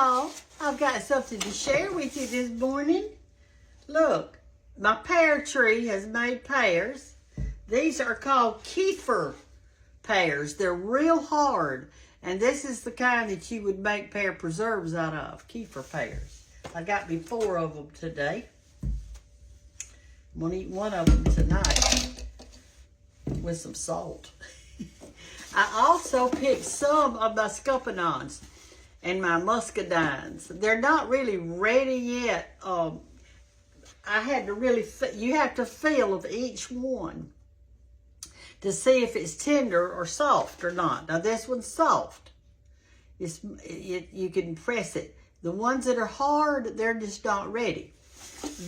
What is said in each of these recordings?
y'all. I've got something to share with you this morning. Look, my pear tree has made pears. These are called kefir pears. They're real hard. And this is the kind that you would make pear preserves out of, kefir pears. I got me 4 of them today. I'm going to eat one of them tonight with some salt. I also picked some of my scuppernongs and my muscadines. They're not really ready yet. I had to really, you have to feel of each one to see if it's tender or soft or not. Now this one's soft. You can press it. The ones that are hard, they're just not ready.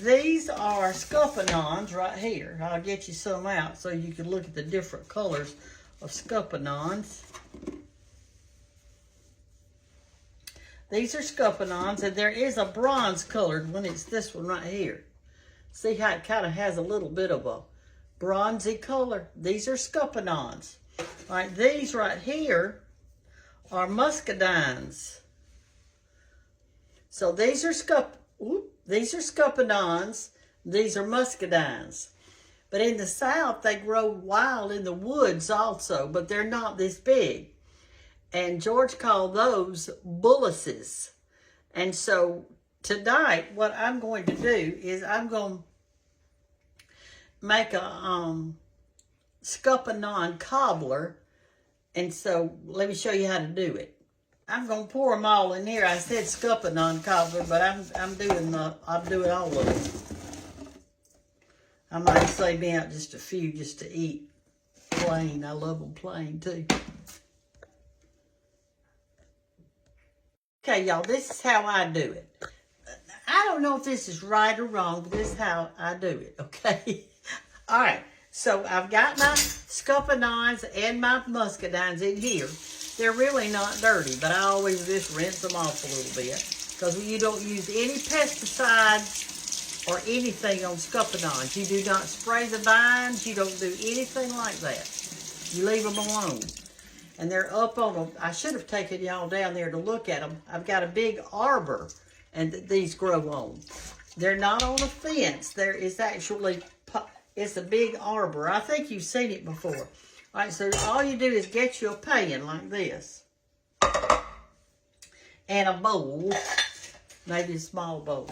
These are scuppernongs right here. I'll get you some out so you can look at the different colors of scuppernongs. These are scuppernongs, and there is a bronze colored one. It's this one right here. See how it kind of has a little bit of a bronzy color? These are scuppernongs. All right, these right here are muscadines. So these are scuppernongs. These are muscadines. But in the South, they grow wild in the woods also, but they're not this big. And George called those bullaces. And so tonight, what I'm going to do is I'm going to make a scuppernong cobbler. And so let me show you how to do it. I'm going to pour them all in here. I said scuppernong cobbler, but I'll do it all of them. I might save me out just a few just to eat plain. I love them plain too. Okay, y'all, this is how I do it. I don't know if this is right or wrong, but this is how I do it, okay? All right, so I've got my scuppernongs and my muscadines in here. They're really not dirty, but I always just rinse them off a little bit because you don't use any pesticides or anything on scuppernongs. You do not spray the vines. You don't do anything like that. You leave them alone. And they're up on them. I should have taken y'all down there to look at them. I've got a big arbor, and these grow on. They're not on a fence. There is actually, it's a big arbor. I think you've seen it before. All right, so all you do is get you a pan like this. And a bowl, maybe a small bowl.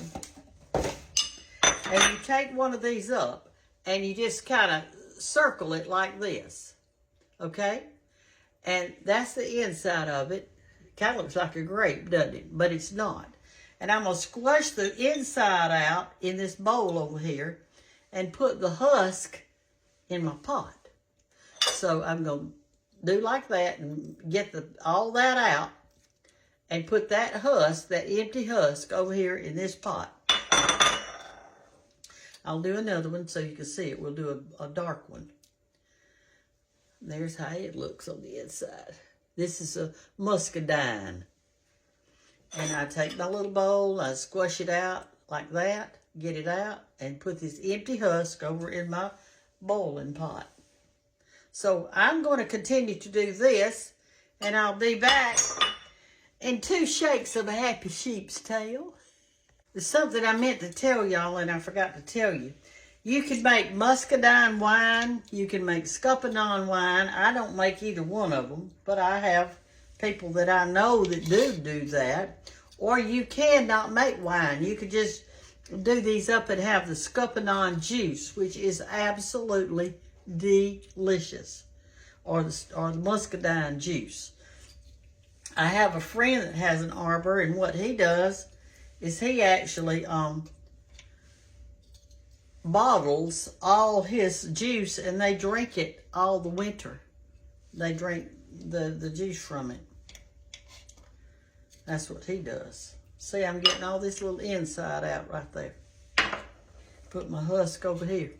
And you take one of these up, and you just kind of circle it like this, okay? And that's the inside of it. Kind of looks like a grape, doesn't it? But it's not. And I'm going to squash the inside out in this bowl over here and put the husk in my pot. So I'm going to do like that and get all that out and put that husk, that empty husk, over here in this pot. I'll do another one so you can see it. We'll do a dark one. There's how it looks on the inside. This is a muscadine. And I take my little bowl, I squash it out like that, get it out, and put this empty husk over in my boiling pot. So I'm going to continue to do this, and I'll be back in 2 shakes of a happy sheep's tail. There's something I meant to tell y'all and I forgot to tell you. You can make muscadine wine. You can make scuppernong wine. I don't make either one of them, but I have people that I know that do that. Or you can not make wine. You could just do these up and have the scuppernong juice, which is absolutely delicious. Or the muscadine juice. I have a friend that has an arbor, and what he does is he actually bottles all his juice, and they drink it all the winter. They drink the juice from it. That's what he does. See, I'm getting all this little inside out right there. Put my husk over here.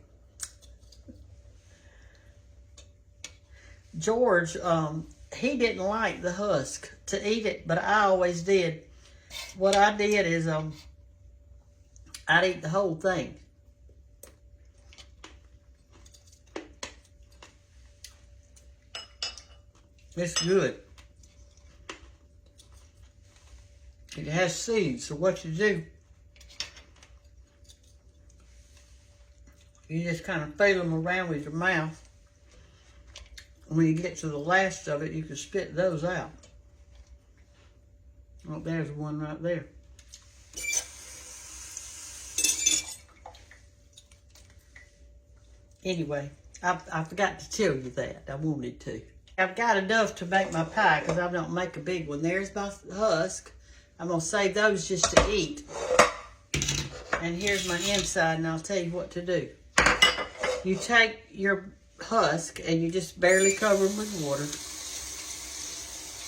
George, he didn't like the husk to eat it, but I always did. What I did is I'd eat the whole thing. It's good. It has seeds, so what you do, you just kind of feel them around with your mouth. When you get to the last of it, you can spit those out. Oh, there's one right there. Anyway, I forgot to tell you that. I wanted to. I've got enough to make my pie because I don't make a big one. There's my husk. I'm going to save those just to eat. And here's my inside, and I'll tell you what to do. You take your husk and you just barely cover them with water.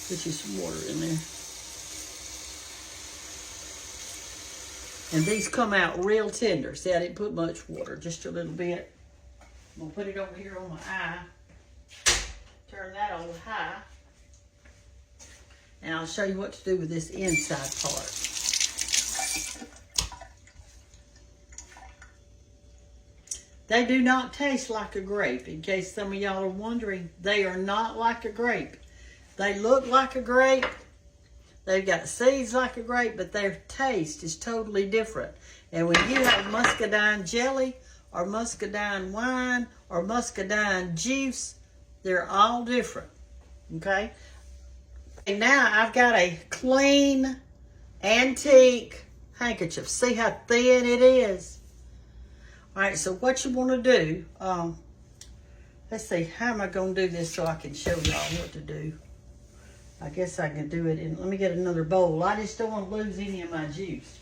Put you some water in there. And these come out real tender. See, I didn't put much water, just a little bit. I'm going to put it over here on my eye. Turn that on high. And I'll show you what to do with this inside part. They do not taste like a grape. In case some of y'all are wondering, they are not like a grape. They look like a grape. They've got seeds like a grape, but their taste is totally different. And when you have muscadine jelly, or muscadine wine, or muscadine juice, they're all different, okay? And now I've got a clean, antique handkerchief. See how thin it is? All right, so what you want to do, let's see, how am I going to do this so I can show y'all what to do? I guess I can do it in, let me get another bowl. I just don't want to lose any of my juice.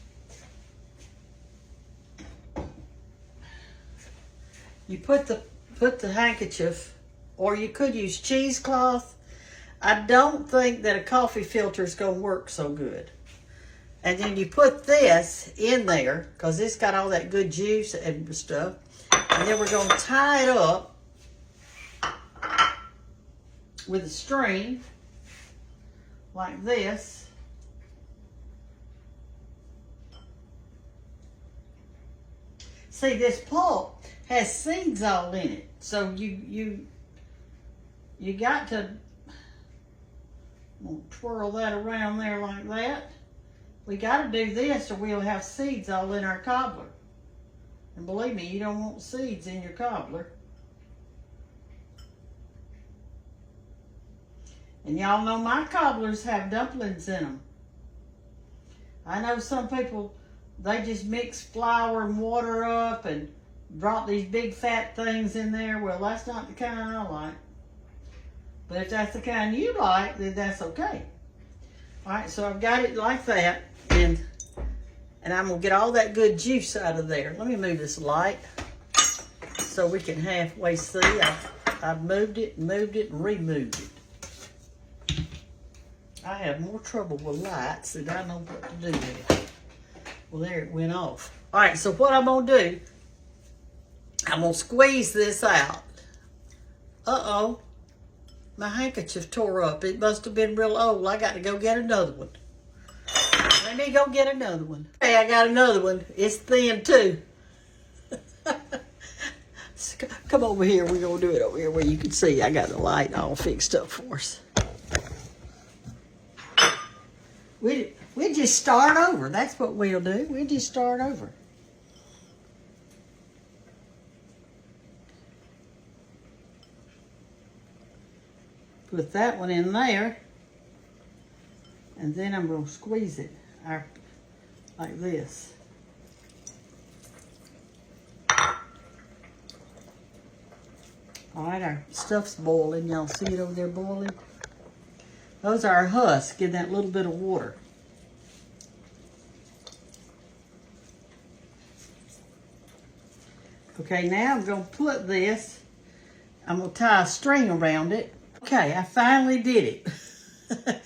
You put the handkerchief, or you could use cheesecloth. I don't think that a coffee filter is going to work so good. And then you put this in there, because it's got all that good juice and stuff. And then we're going to tie it up with a string, like this. See, this pulp has seeds all in it. So you got to twirl that around there like that. We got to do this or we'll have seeds all in our cobbler. And believe me, you don't want seeds in your cobbler. And y'all know my cobblers have dumplings in them. I know some people, they just mix flour and water up and brought these big fat things in there. Well, that's not the kind I like. But if that's the kind you like, then that's okay. All right, so I've got it like that, and I'm gonna get all that good juice out of there. Let me move this light so we can halfway see. I've moved it, and removed it. I have more trouble with lights than I know what to do with it. Well, there it went off. All right, so what I'm gonna do, I'm gonna squeeze this out. Uh-oh. My handkerchief tore up. It must have been real old. I got to go get another one. Let me go get another one. Hey, I got another one. It's thin too. Come over here. We're going to do it over here where you can see. I got the light all fixed up for us. We just start over. That's what we'll do. We'll just start over. Put that one in there, and then I'm going to squeeze it like this. All right, our stuff's boiling. Y'all see it over there boiling? Those are our husks in that little bit of water. Okay, now I'm going to put this, I'm going to tie a string around it. Okay, I finally did it.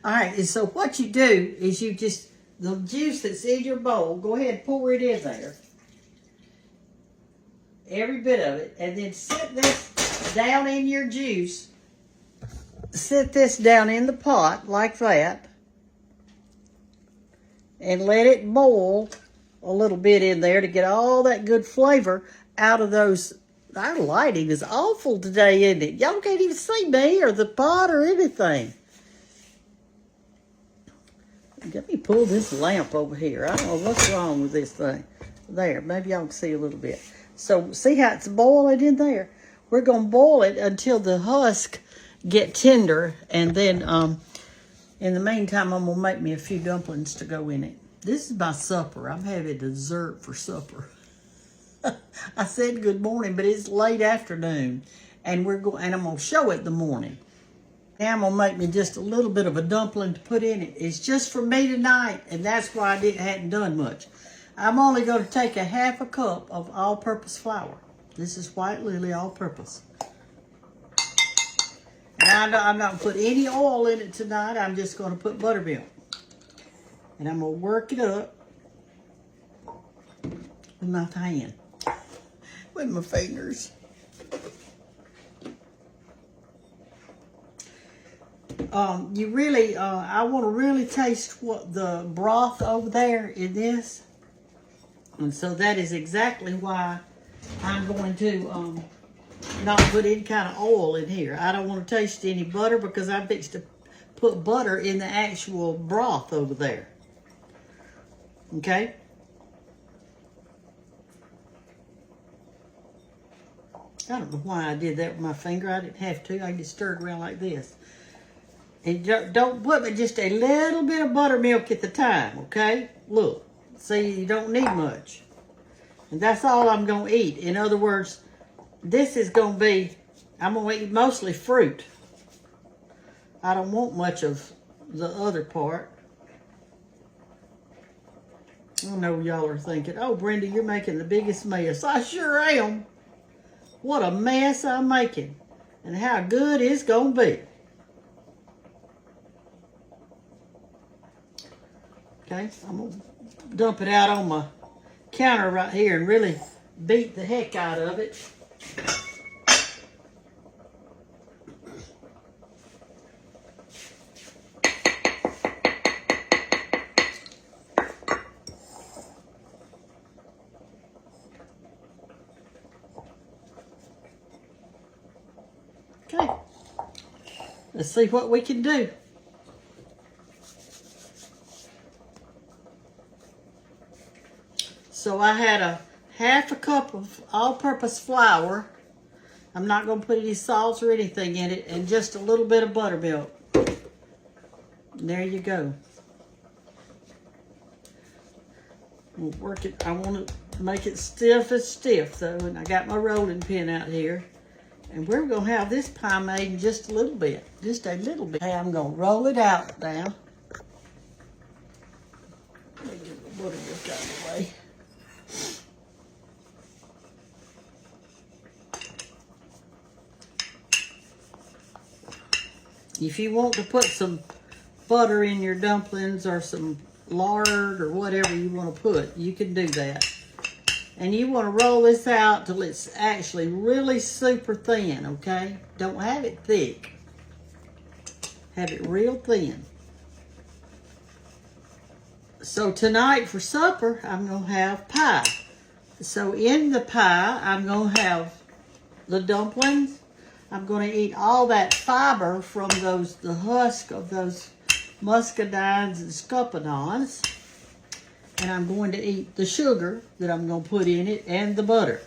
All right, and so what you do is you just, the juice that's in your bowl, go ahead and pour it in there. Every bit of it. And then sit this down in your juice. Sit this down in the pot like that. And let it boil a little bit in there to get all that good flavor out of those. Our lighting is awful today, isn't it? Y'all can't even see me or the pot or anything. Let me pull this lamp over here. I don't know what's wrong with this thing. There, maybe y'all can see a little bit. So see how it's boiling in there? We're going to boil it until the husk get tender. And then in the meantime, I'm going to make me a few dumplings to go in it. This is my supper. I'm having dessert for supper. I said good morning, but it's late afternoon. And I'm going to show it in the morning. Now I'm going to make me just a little bit of a dumpling to put in it. It's just for me tonight, and that's why I hadn't done much. I'm only going to take a half a cup of all-purpose flour. This is white lily all-purpose. And I'm not going to put any oil in it tonight. I'm just going to put buttermilk. And I'm going to work it up with my hand, with my fingers. I want to really taste what the broth over there in this. And so that is exactly why I'm going to not put any kind of oil in here. I don't want to taste any butter because I'm fixed to put butter in the actual broth over there. Okay? I don't know why I did that with my finger. I didn't have to. I just stirred around like this. And don't put but just a little bit of buttermilk at the time, okay? Look, see, you don't need much. And that's all I'm going to eat. In other words, this is going to be, I'm going to eat mostly fruit. I don't want much of the other part. I know y'all are thinking, oh, Brenda, you're making the biggest mess. I sure am. What a mess I'm making. And how good it's going to be. Okay, I'm going to dump it out on my counter right here and really beat the heck out of it. Okay, let's see what we can do. So I had a half a cup of all-purpose flour. I'm not going to put any salt or anything in it, and just a little bit of buttermilk. And there you go. We'll work it. I want to make it stiff though, and I got my rolling pin out here. And we're going to have this pie made in just a little bit. Just a little bit. Hey, I'm going to roll it out now. Let me get the buttermilk out of the way. If you want to put some butter in your dumplings or some lard or whatever you want to put, you can do that. And you want to roll this out till it's actually really super thin, okay? Don't have it thick. Have it real thin. So tonight for supper, I'm going to have pie. So in the pie, I'm going to have the dumplings. I'm going to eat all that fiber from the husk of those Muscadines and scuppernongs. And I'm going to eat the sugar that I'm going to put in it and the butter.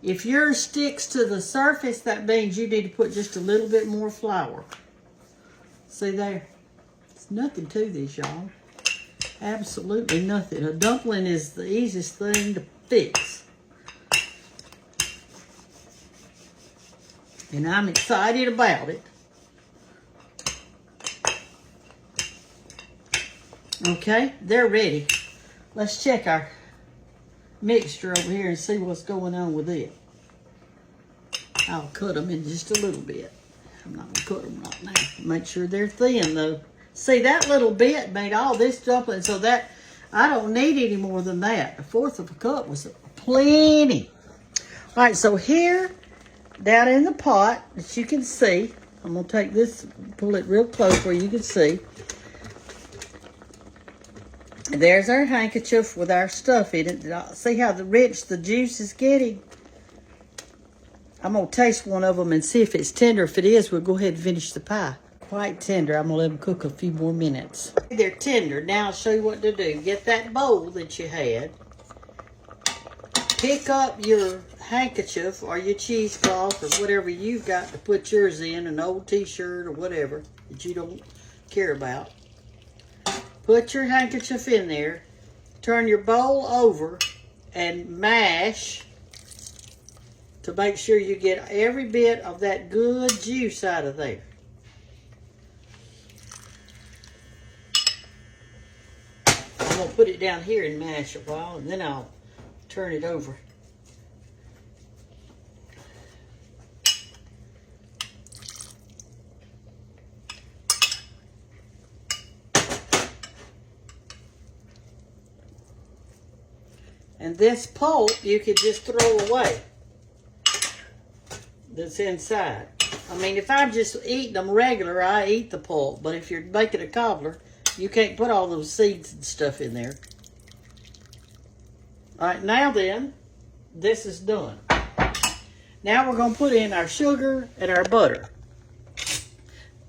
If yours sticks to the surface, that means you need to put just a little bit more flour. See there? There's nothing to this, y'all. Absolutely nothing. A dumpling is the easiest thing to fix. And I'm excited about it. Okay, they're ready. Let's check our mixture over here and see what's going on with it. I'll cut them in just a little bit. I'm not going to cut them right now. Make sure they're thin though. See, that little bit made all this dumpling, so that I don't need any more than that. A fourth of a cup was plenty. All right, so here, down in the pot, as you can see, I'm going to take this, pull it real close where you can see. There's our handkerchief with our stuff in it. See how rich the juice is getting? I'm going to taste one of them and see if it's tender. If it is, we'll go ahead and finish the pie. quite tender. I'm gonna let them cook a few more minutes. They're tender. Now I'll show you what to do. Get that bowl that you had. Pick up your handkerchief or your cheesecloth or whatever you've got to put yours in, an old t-shirt or whatever that you don't care about. Put your handkerchief in there. Turn your bowl over and mash to make sure you get every bit of that good juice out of there. I'm going to put it down here and mash a while, and then I'll turn it over. And this pulp you could just throw away that's inside. I mean, if I'm just eating them regular, I eat the pulp. But if you're making a cobbler, you can't put all those seeds and stuff in there. All right, now then, this is done. Now we're going to put in our sugar and our butter.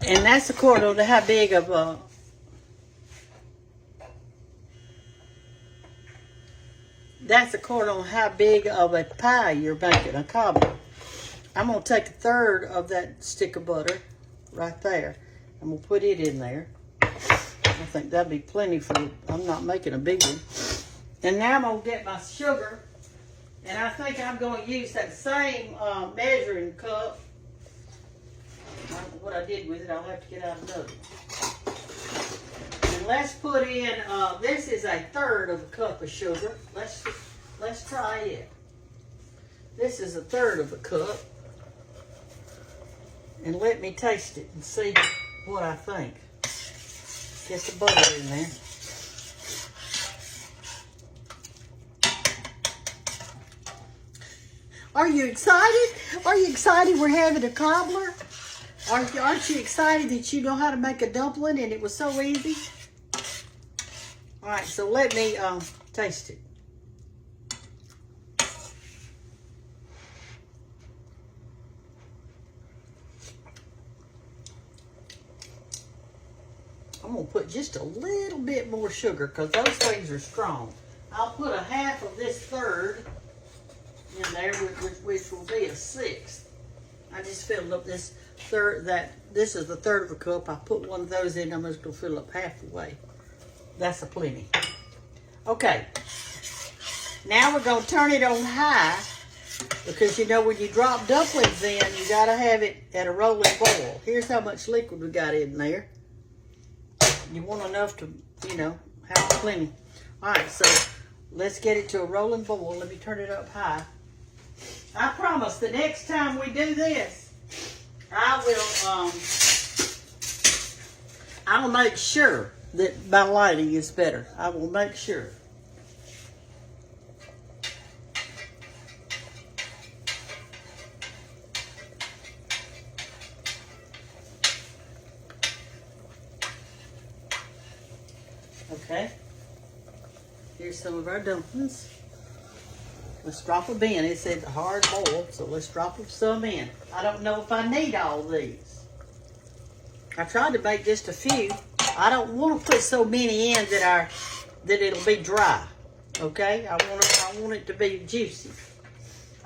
And that's according to how big of a... That's according to how big of a pie you're making, a cobbler. I'm going to take a third of that stick of butter right there. I'm going to put it in there. I think that'd be plenty for... I'm not making a big one. And now I'm going to get my sugar. And I think I'm going to use that same measuring cup. I don't know what I did with it. I'll have to get out another. And let's put in, this is a third of a cup of sugar. Let's try it. This is a third of a cup. And let me taste it and see what I think. Get the butter in there. Are you excited? Are you excited we're having a cobbler? Aren't you excited that you know how to make a dumpling and it was so easy? All right, so let me taste it. I'm going to put just a little bit more sugar because those things are strong. I'll put a half of this third in there, which will be a sixth. I just filled up this third, this is the third of a cup. I put one of those in, I'm just going to fill up half the way. That's a plenty. Okay. Now we're going to turn it on high because you know when you drop dumplings in, you got to have it at a rolling boil. Here's how much liquid we got in there. You want enough to, you know, have plenty. All right, so let's get it to a rolling boil. Let me turn it up high. I promise the next time we do this, I'll make sure that my lighting is better. I will make sure. Okay. Here's some of our dumplings. Let's drop them in. It said hard boil, so let's drop some in. I don't know if I need all these. I tried to make just a few. I don't want to put so many in that it'll be dry. Okay? I want it to be juicy.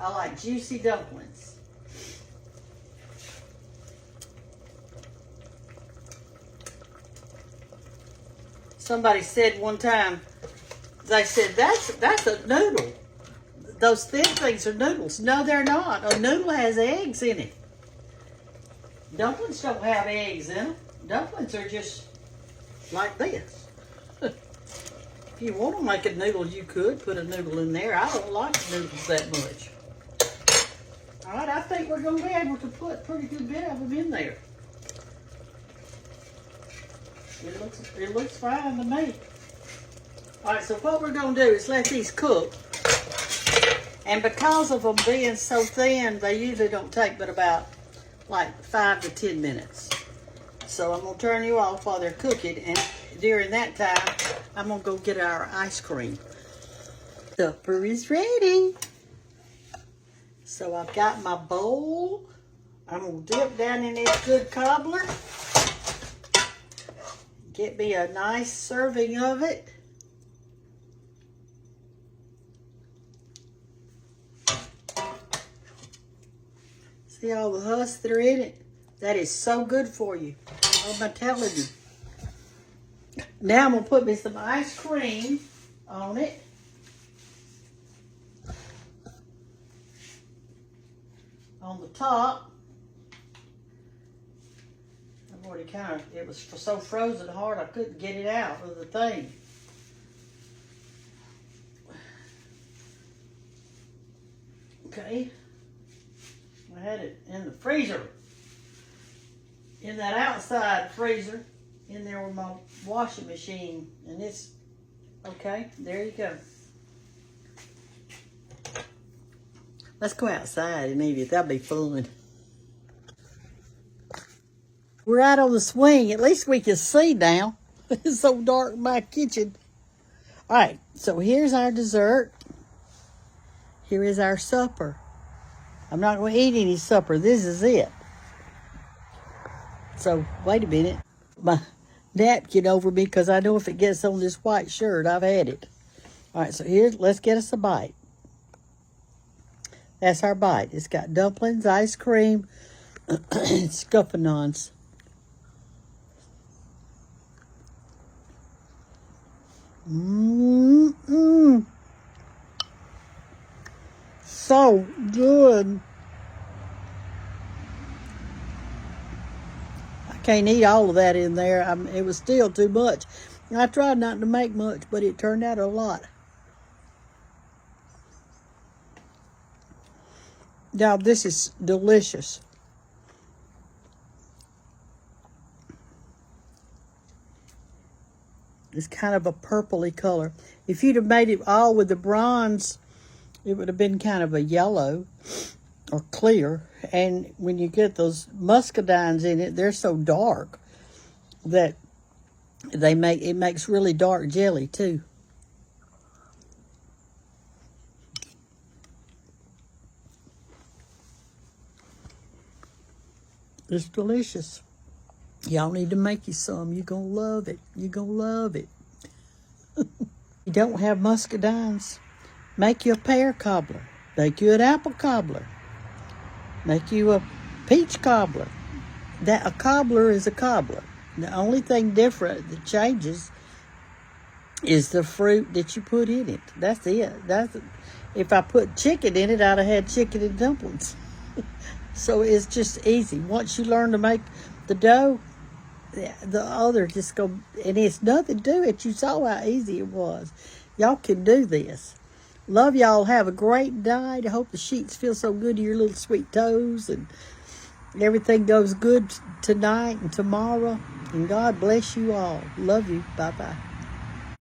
I like juicy dumplings. Somebody said one time, they said, that's a noodle. Those thin things are noodles. No, they're not. A noodle has eggs in it. Dumplings don't have eggs in them. Dumplings are just like this. If you want to make a noodle, you could put a noodle in there. I don't like noodles that much. All right, I think we're going to be able to put a pretty good bit of them in there. It looks fine to me. All right, so what we're going to do is let these cook. And because of them being so thin, they usually don't take but about like 5 to 10 minutes. So I'm going to turn you off while they're cooking. And during that time, I'm going to go get our ice cream. Supper is ready. So I've got my bowl. I'm going to dip down in this good cobbler. Get me a nice serving of it. See all the husks that are in it? That is so good for you. What am I telling you? Now I'm going to put me some ice cream on it. On the top. I've already it was so frozen hard I couldn't get it out of the thing. Okay. I had it in the freezer. In that outside freezer. In there with my washing machine. And it's, okay, there you go. Let's go outside and eat it. That'll be fun. We're out on the swing. At least we can see now. It's so dark in my kitchen. All right, so here's our dessert. Here is our supper. I'm not going to eat any supper. This is it. So, wait a minute. My napkin over me because I know if it gets on this white shirt, I've had it. All right, so let's get us a bite. That's our bite. It's got dumplings, ice cream, and scuppernongs. So good. I can't eat all of that in there. It was still too much. I tried not to make much, but it turned out a lot. Now, this is delicious. It's kind of a purpley color. If you'd have made it all with the bronze, it would have been kind of a yellow or clear. And when you get those muscadines in it, they're so dark that it makes really dark jelly too. It's delicious. Y'all need to make you some. You're going to love it. You're going to love it. You don't have muscadines? Make you a pear cobbler. Make you an apple cobbler. Make you a peach cobbler. A cobbler is a cobbler. The only thing different that changes is the fruit that you put in it. That's it. If I put chicken in it, I'd have had chicken and dumplings. So it's just easy. Once you learn to make the dough, the other just go, and it's nothing to it. You saw how easy it was. Y'all can do this. Love y'all. Have a great night. I hope the sheets feel so good to your little sweet toes, and everything goes good tonight and tomorrow. And God bless you all. Love you. Bye-bye.